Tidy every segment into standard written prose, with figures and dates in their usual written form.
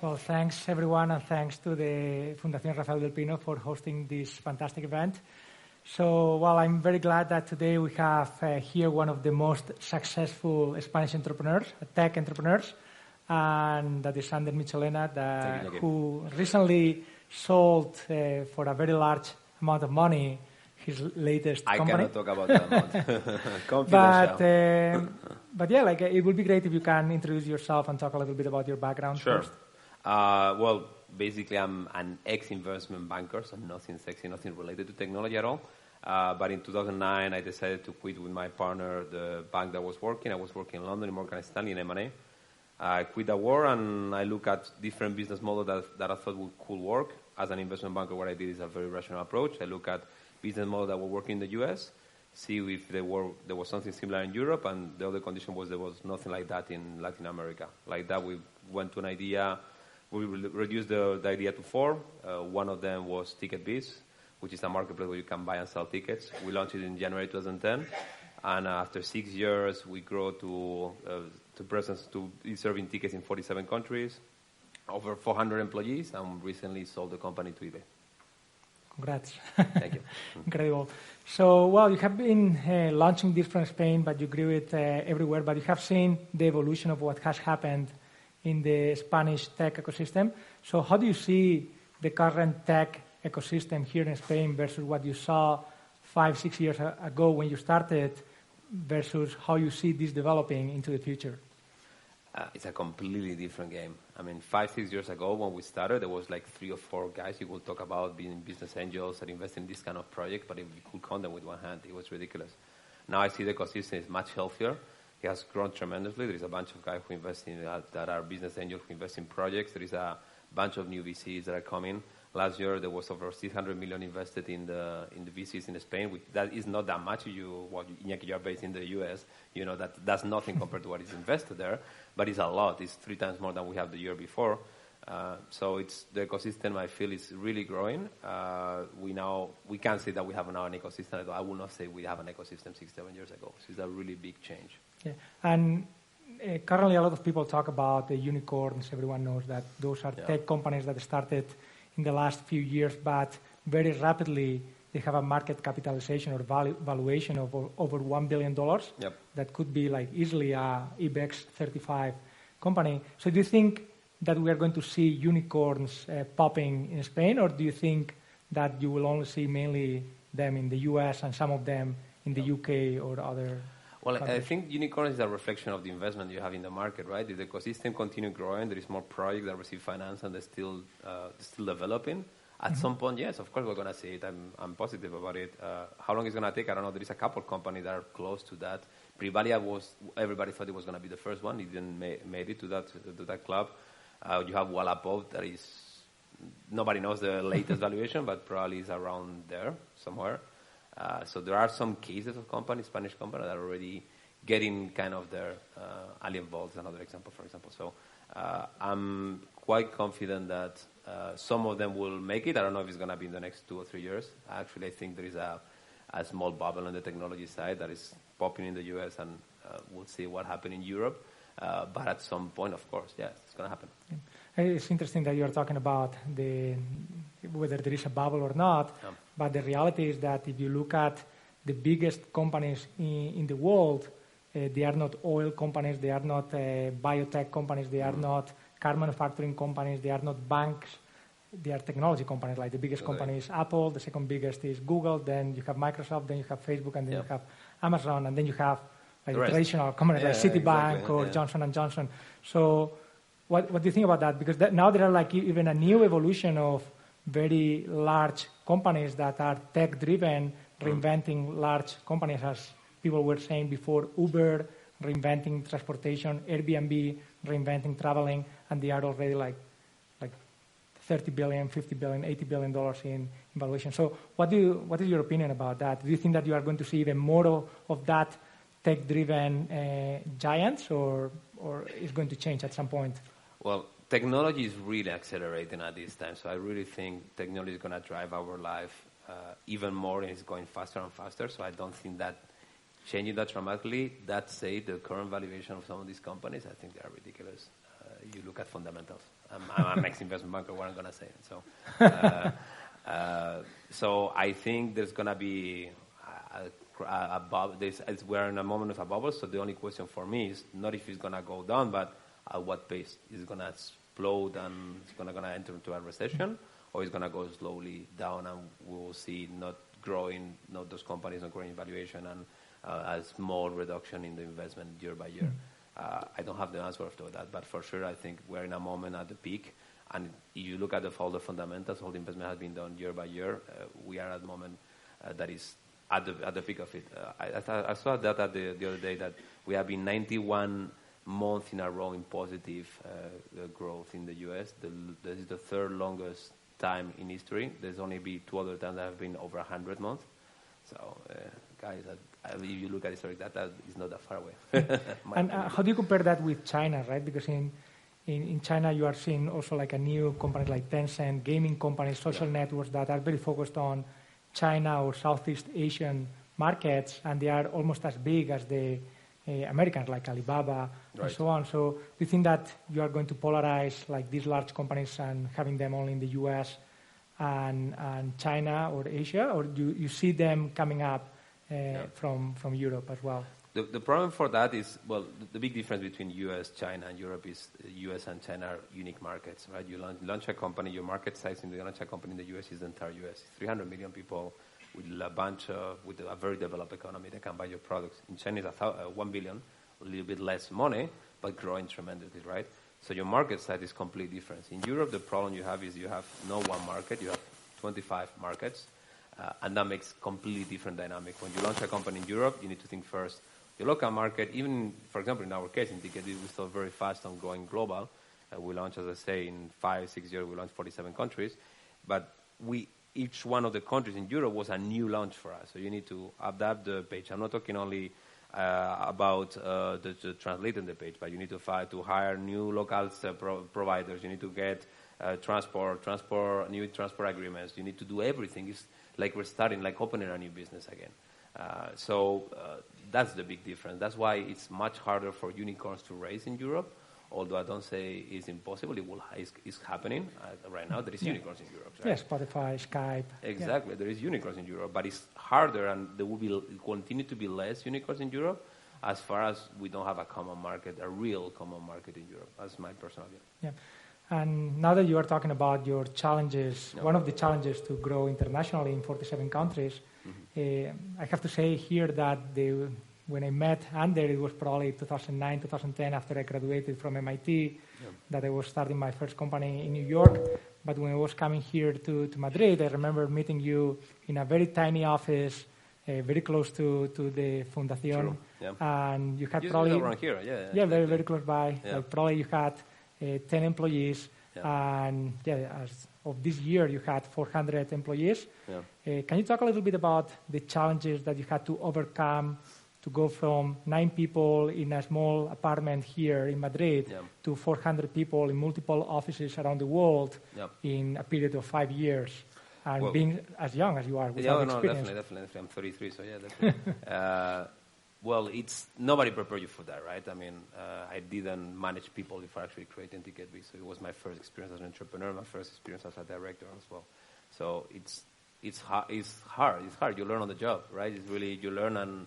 Well, thanks everyone, and thanks to the Fundación Rafael del Pino for hosting this fantastic event. So, well, I'm very glad that today we have here one of the most successful Spanish entrepreneurs, tech entrepreneurs, and that is Ander Michelena, who recently sold for a very large amount of money his latest company. I cannot talk about that amount. Confidential. But yeah, like it would be great if you can introduce yourself and talk a little bit about your background first. Well, basically, I'm an ex-investment banker, so nothing sexy, nothing related to technology at all. But in 2009, I decided to quit with my partner the bank that I was working. I was working in London in Morgan Stanley in M&A. I quit the war, and I look at different business models that I thought could work. As an investment banker, what I did is a very rational approach. I look at business models that were working in the US, see if there was something similar in Europe, and the other condition was there was nothing like that in Latin America. Like that, we went to an idea. We reduced the idea to 4. One of them was TicketBiz, which is a marketplace where you can buy and sell tickets. We launched it in January 2010, and after 6 years, we grew to presence to be serving tickets in 47 countries, over 400 employees, and recently sold the company to eBay. Congrats. Thank you. Incredible. So, well, you have been launching this from Spain, but you grew it everywhere, but you have seen the evolution of what has happened in the Spanish tech ecosystem. So how do you see the current tech ecosystem here in Spain versus what you saw 5-6 years ago when you started versus how you see this developing into the future? It's a completely different game. I mean, 5-6 years ago when we started, there was like 3 or 4 guys you would talk about being business angels and investing in this kind of project, but if you could count them with one hand, it was ridiculous. Now I see the ecosystem is much healthier. It has grown tremendously. There is a bunch of guys who invest in that are business angels who invest in projects. There is a bunch of new VCs that are coming. Last year, there was over 600 million invested in the VCs in Spain. That is not that much. You are based in the US. You know that's nothing compared to what is invested there, but it's a lot. It's 3 times more than we have the year before. So it's the ecosystem. I feel is really growing. We can't say that we have now an ecosystem. I will not say we have an ecosystem 6-7 years ago. So it's a really big change. Yeah, and currently a lot of people talk about the unicorns. Everyone knows that those are tech companies that started in the last few years, but very rapidly they have a market capitalization or valuation of over $1 billion. Yep. That could be like easily a IBEX 35 company. So do you think that we are going to see unicorns popping in Spain, or do you think that you will only see mainly them in the US and some of them in the UK or other? Well, I think unicorn is a reflection of the investment you have in the market, right? If the ecosystem continue growing, there is more projects that receive finance and they're still developing. At some point, yes, of course we're going to see it. I'm positive about it. How long it's going to take, I don't know. There is a couple companies that are close to that. Privalia everybody thought it was going to be the first one. It didn't made it to that club. You have Wallapop that is, nobody knows the latest valuation, but probably is around there somewhere. So there are some cases of companies, Spanish companies, that are already getting kind of their alien balls, another example, for example. So I'm quite confident that some of them will make it. I don't know if it's going to be in the next 2 or 3 years. Actually, I think there is a small bubble on the technology side that is popping in the US, and we'll see what happens in Europe. But at some point, of course, yes, it's going to happen. It's interesting that you're talking about whether there is a bubble or not, but the reality is that if you look at the biggest companies in the world, they are not oil companies, they are not biotech companies, they are not car manufacturing companies, they are not banks, they are technology companies. Like the biggest company is Apple, the second biggest is Google, then you have Microsoft, then you have Facebook, and then you have Amazon, and then you have like traditional companies like Citibank or Johnson & Johnson. So what do you think about that? Because now there are like even a new evolution of very large companies that are tech-driven, reinventing large companies, as people were saying before, Uber, reinventing transportation, Airbnb, reinventing traveling, and they are already like $30 billion, $50 billion, $80 billion in valuation. So what is your opinion about that? Do you think that you are going to see even more of that tech-driven giants, or is going to change at some point? Well, technology is really accelerating at this time, so I really think technology is going to drive our life even more, and it's going faster and faster, so I don't think that changing that dramatically. That said, the current valuation of some of these companies, I think they are ridiculous. you look at fundamentals. I'm an ex-investment banker, what I'm going to say. So I think there's going to be a bubble. We're in a moment of a bubble, so the only question for me is not if it's going to go down, but at what pace. Is it going to explode and it's going to enter into a recession, or it's going to go slowly down and we will see not those companies not growing in valuation and a small reduction in the investment year by year. I don't have the answer to that, but for sure I think we're in a moment at the peak. And if you look at all the fundamentals, all the investment has been done year by year. We are at the moment that is at the peak of it. I saw data the other day that we have been 91 months in a row in positive growth in the U.S. This is the third longest time in history. There's only been 2 other times that have been over 100 months. So, guys, if you look at historic data, it's not that far away. And how do you compare that with China, right? Because in China, you are seeing also like a new company like Tencent, gaming companies, social networks that are very focused on China or Southeast Asian markets, and they are almost as big as the Americans, like Alibaba and so on. So do you think that you are going to polarize like these large companies and having them only in the US and China or Asia, or do you see them coming up from Europe as well? The problem for that is, well, the big difference between US, China, and Europe is US and China are unique markets, right? You launch a company, your market size in the launch a company in the US is the entire US. 300 million people with a very developed economy that can buy your products. In China, it's 1 billion, a little bit less money, but growing tremendously, right? So your market size is completely different. In Europe, the problem you have is you have no one market, you have 25 markets, and that makes completely different dynamic. When you launch a company in Europe, you need to think first, the local market, even, for example, in our case, in Ticket, we still very fast on going global. We launched, as I say, in 5-6 years, we launched 47 countries. But each one of the countries in Europe was a new launch for us. So you need to adapt the page. I'm not talking only about the translating the page, but you need to hire new local providers. You need to get new transport agreements. You need to do everything. It's like we're starting, like opening a new business again. So that's the big difference. That's why it's much harder for unicorns to raise in Europe, although I don't say it's impossible. It's happening right now. There is unicorns in Europe. Right? Yes, Spotify, Skype. Exactly. There is unicorns in Europe, but it's harder, and there will continue to be less unicorns in Europe as far as we don't have a real common market in Europe. That's my personal view. Yeah. And now that you are talking about your challenges, one of the challenges to grow internationally in 47 countries, I have to say here that when I met Ander, it was probably 2009, 2010, after I graduated from MIT, that I was starting my first company in New York. But when I was coming here to Madrid, I remember meeting you in a very tiny office, very close to the Fundación. And you had probably... around here, very, very close by. Like probably you had 10 employees, and as of this year, you had 400 employees. Can you talk a little bit about the challenges that you had to overcome to go from 9 people in a small apartment here in Madrid to 400 people in multiple offices around the world in a period of 5 years, and being as young as you are without experience? Definitely. I'm 33, so definitely. Well, nobody prepared you for that, right? I mean, I didn't manage people before actually creating Ticket, so it was my first experience as an entrepreneur, my first experience as a director as well. So it's hard. You learn on the job, right? It's really, you learn, and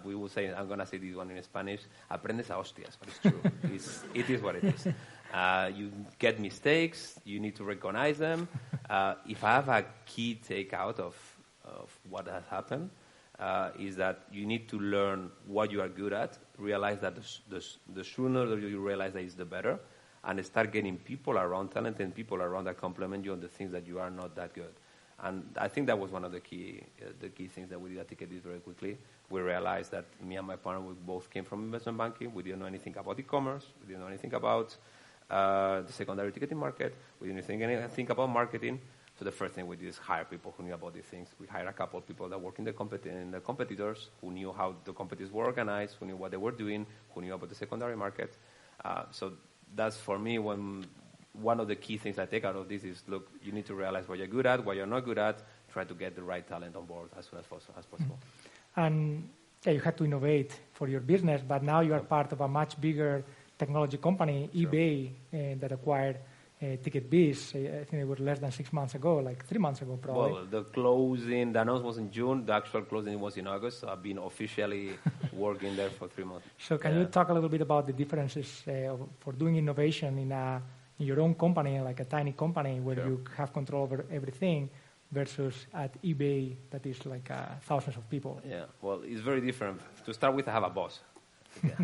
we will say, I'm going to say this one in Spanish, aprendes a hostias, but it's true. It is what it is. You get mistakes, you need to recognize them. If I have a key takeout of what has happened, is that you need to learn what you are good at, realize that the sooner that you realize that is the better, and start getting people around, talented people around that complement you on the things that you are not that good. And I think that was one of the key things that we did at Ticket very quickly. We realized that me and my partner, we both came from investment banking. We didn't know anything about e-commerce. We didn't know anything about the secondary ticketing market. We didn't think anything about marketing. So the first thing we did is hire people who knew about these things. We hired a couple of people that work in the competitors, who knew how the competitors were organized, who knew what they were doing, who knew about the secondary market. So that's, for me, one of the key things I take out of this is, look, you need to realize what you're good at, what you're not good at, try to get the right talent on board as soon as possible. And you had to innovate for your business, but now you are part of a much bigger technology company, Sure. eBay, that acquired TicketBiz. I think it was less than 6 months ago, like 3 months ago probably. Well, the closing, the announcement was in June. The actual closing was in August. So I've been officially working there for 3 months. So can you talk a little bit about the differences for doing innovation in your own company, like a tiny company where Sure. you have control over everything, versus at eBay that is like thousands of people? Yeah, well, it's very different. To start with, I have a boss. Yeah.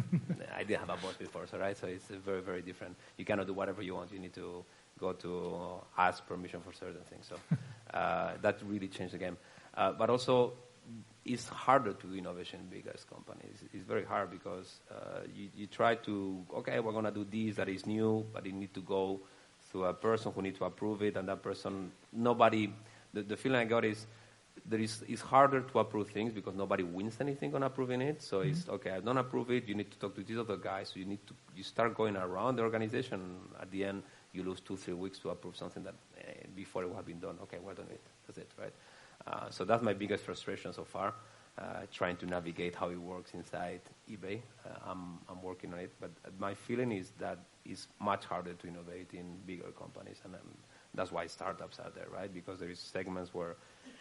I didn't have a boss before, so right? So it's very, very different. You cannot do whatever you want. You need to go to ask permission for certain things. So that really changed the game. But also, it's harder to do innovation in biggest companies. It's very hard because you try to, okay, we're going to do this that is new, but you need to go through a person who needs to approve it, and that person, nobody, the feeling I got is, it's harder to approve things because nobody wins anything on approving it. So it's, okay, I don't approve it, you need to talk to these other guys. So you start going around the organization. At the end, you lose 2-3 weeks to approve something that before it would have been done. Okay, we're done it. That's it, right? So that's my biggest frustration so far, trying to navigate how it works inside eBay. I'm working on it, but my feeling is that it's much harder to innovate in bigger companies, and that's why startups are there, right? Because there is segments where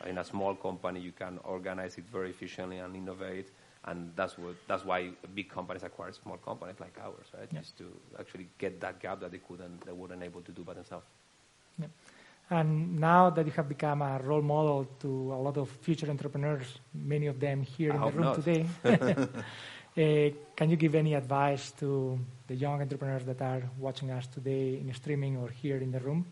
in a small company you can organize it very efficiently and innovate, and that's why big companies acquire small companies like ours, right? Yeah. Just to actually get that gap that they weren't able to do by themselves. Yeah. And now that you have become a role model to a lot of future entrepreneurs, many of them here in the room today, can you give any advice to the young entrepreneurs that are watching us today in streaming or here in the room?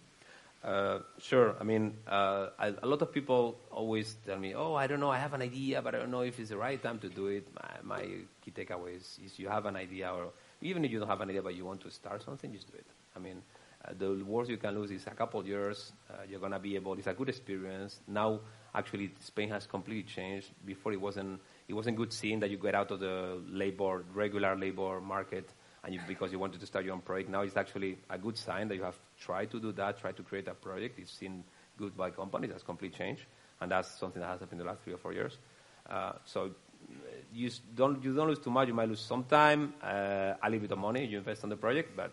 Sure. I mean, a lot of people always tell me, oh, I don't know, I have an idea, but I don't know if it's the right time to do it. My key takeaway is you have an idea, or even if you don't have an idea but you want to start something, just do it. I mean, the worst you can lose is a couple years. You're going to be able, it's a good experience. Now, actually, Spain has completely changed. Before, it wasn't good seeing that you get out of the regular labor market, and because you wanted to start your own project. Now it's actually a good sign that you have tried to do that, tried to create a project. It's seen good by companies. That's completely changed, and that's something that has happened in the last 3 or 4 years. So you don't lose too much. You might lose some time, a little bit of money. You invest on the project, but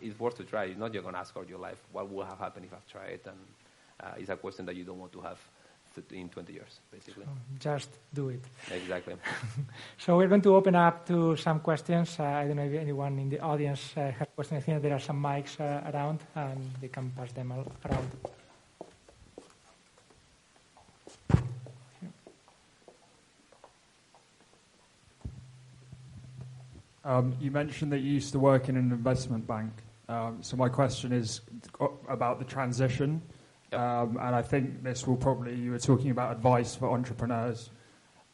it's worth to try. It's not you're going to ask all your life what will have happened if I've tried it, and it's a question that you don't want to have in 20 years, basically. Just do it. Exactly. So we're going to open up to some questions. I don't know if anyone in the audience has questions. I think there are some mics around, and they can pass them around. You mentioned that you used to work in an investment bank. So my question is about the transition. And I think you were talking about advice for entrepreneurs.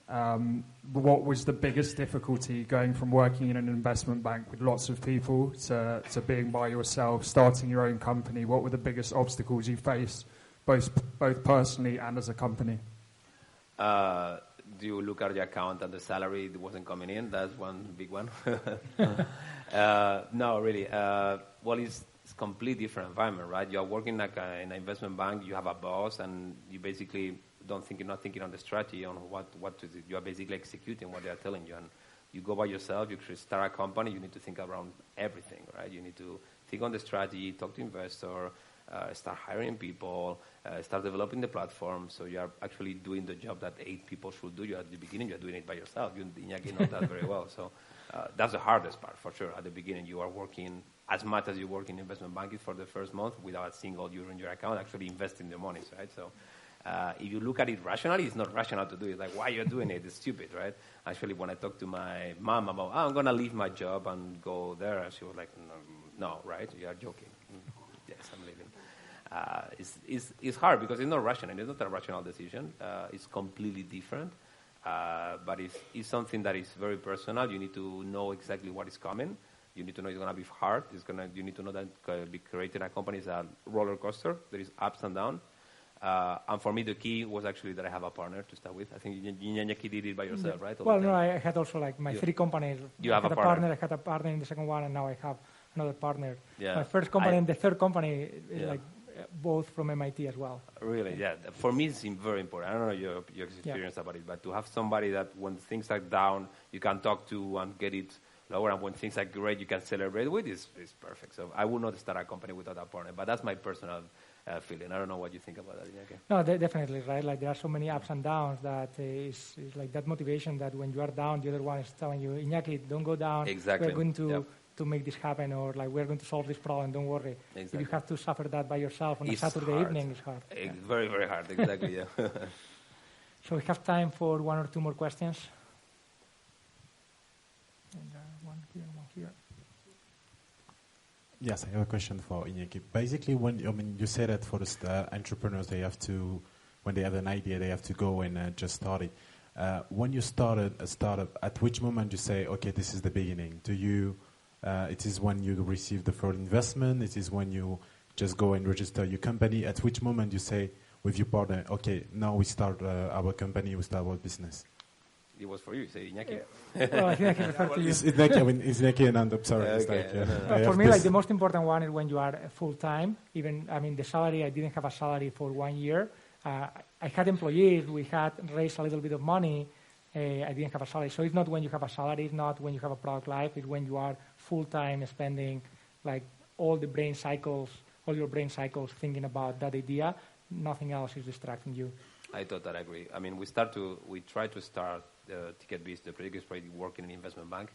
What was the biggest difficulty going from working in an investment bank with lots of people to being by yourself, starting your own company? What were the biggest obstacles you faced, both personally and as a company? Do you look at the account and the salary that wasn't coming in? That's one big one. No, really. Well, it's a completely different environment, right? You are working like in an investment bank. You have a boss, and you basically not thinking on the strategy on what to do. You are basically executing what they are telling you, and you go by yourself. You start a company. You need to think around everything, right? You need to think on the strategy, talk to investor, start hiring people, start developing the platform. So you are actually doing the job that 8 people should do. You at the beginning, you are doing it by yourself. Iñaki knows that very well. So that's the hardest part, for sure. At the beginning, you are working as much as you work in investment banking for the first month without a single euro in your account, actually investing the money, right? So if you look at it rationally, it's not rational to do it. Like, why you're doing it? It's stupid, right? Actually, when I talked to my mom about, I'm going to leave my job and go there, she was like, no, right? You are joking. Yes, I'm leaving. It's hard because it's not rational. It's not a rational decision. It's completely different. But it's something that is very personal. You need to know exactly what is coming. You need to know it's going to be hard. You need to know that creating a company is a roller coaster. There is ups and downs. And for me, the key was actually that I have a partner to start with. I think Iñaki did it by yourself, right? Well, no, I had also like my 3 companies. You have a partner. I had a partner in the second one, and now I have another partner. Yeah. My first company and the third company is like both from MIT as well. Really, yeah. For me, it's very important. I don't know your experience about it, but to have somebody that when things are down, you can talk to and get it lower, and when things are great, you can celebrate with, is perfect. So I would not start a company without a partner, but that's my personal feeling. I don't know what you think about that, Iñaki. No, definitely, right? Like, there are so many ups and downs that is like that motivation that when you are down, the other one is telling you, Iñaki, don't go down. Exactly. We're going to make this happen, or like, we're going to solve this problem, don't worry. Exactly. If you have to suffer that by yourself on a Saturday hard. evening, it's hard. It's very, very hard, exactly, yeah. So we have time for one or two more questions. And, one here, one here. Yes, I have a question for Iñaki. Basically, you say that for the entrepreneurs, they have to, when they have an idea, they have to go and just start it. When you started a startup, at which moment you say, okay, this is the beginning? Do you? It is when you receive the first investment. It is when you just go and register your company. At which moment you say with your partner, okay, now we start our company, we start our business? It was for you, say Iñaki. Well, I think I can refer to you. It's Iñaki and I'm sorry. Okay, for me, like, the most important one is when you are full-time. Even, the salary, I didn't have a salary for 1 year. I had employees. We had raised a little bit of money. I didn't have a salary. So it's not when you have a salary. It's not when you have a product life. It's when you are full-time spending like all your brain cycles thinking about that idea. Nothing else is distracting you. I totally agree. We tried to start the ticket business, the Proyectos project, working in an investment bank.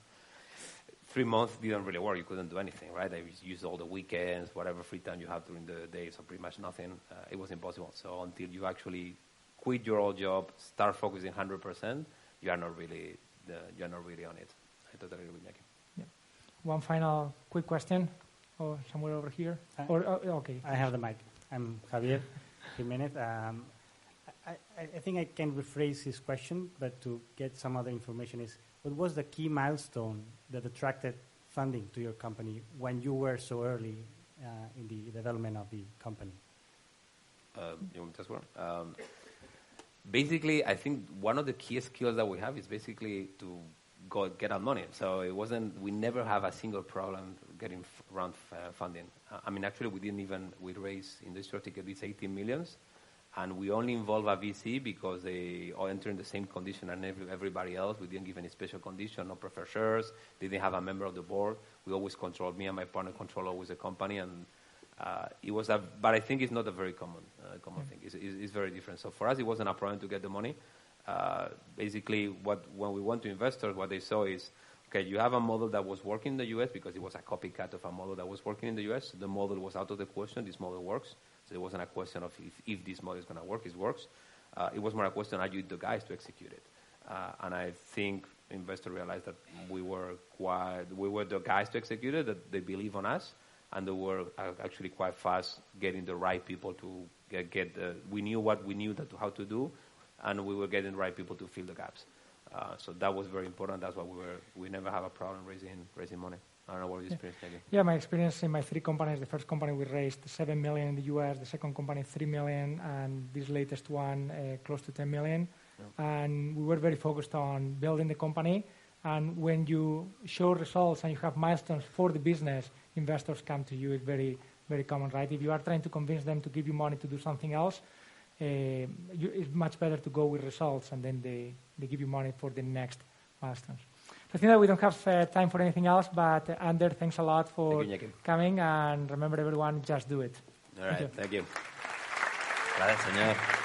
3 months didn't really work. You couldn't do anything, right? I used all the weekends, whatever free time you have during the day, so pretty much nothing. It was impossible. So until you actually quit your old job, start focusing 100%, you are not really on it. I totally agree with Iñaki. Yeah. One final quick question, or somewhere over here. Okay. I have the mic. I'm Javier Jimenez. I think I can rephrase his question, but to get some other information is, what was the key milestone that attracted funding to your company when you were so early in the development of the company? You want me to ask one? Basically, I think one of the key skills that we have is basically to get our money. So we never have a single problem getting around funding. Actually, we raised industrial ticket with 18 millions. And we only involve a VC because they all enter in the same condition and everybody else. We didn't give any special condition, no preferred shares. They didn't have a member of the board. We always controlled, me and my partner control always the company. And but I think it's not a very common thing. It's very different. So for us, it wasn't a problem to get the money. Basically, when we went to investors, what they saw is, okay, you have a model that was working in the US because it was a copycat of a model that was working in the US. The model was out of the question. This model works. So it wasn't a question of if this model is going to work, it works. It was more a question, are you the guys to execute it? And I think investors realized that we were the guys to execute it, that they believe on us, and they were actually quite fast getting the right people to we knew what we knew how to do, and we were getting the right people to fill the gaps. So that was very important. That's why we never have a problem raising money. I don't know what your experience is. Yeah, my experience in my 3 companies, the first company we raised $7 million in the US, the second company $3 million, and this latest one close to $10 million. Yeah. And we were very focused on building the company. And when you show results and you have milestones for the business, investors come to you. It's very, very common, right? If you are trying to convince them to give you money to do something else, it's much better to go with results, and then they give you money for the next milestones. I think that we don't have time for anything else, but Ander, thanks a lot for coming, and remember everyone, just do it. All right, thank you. Gracias, señor.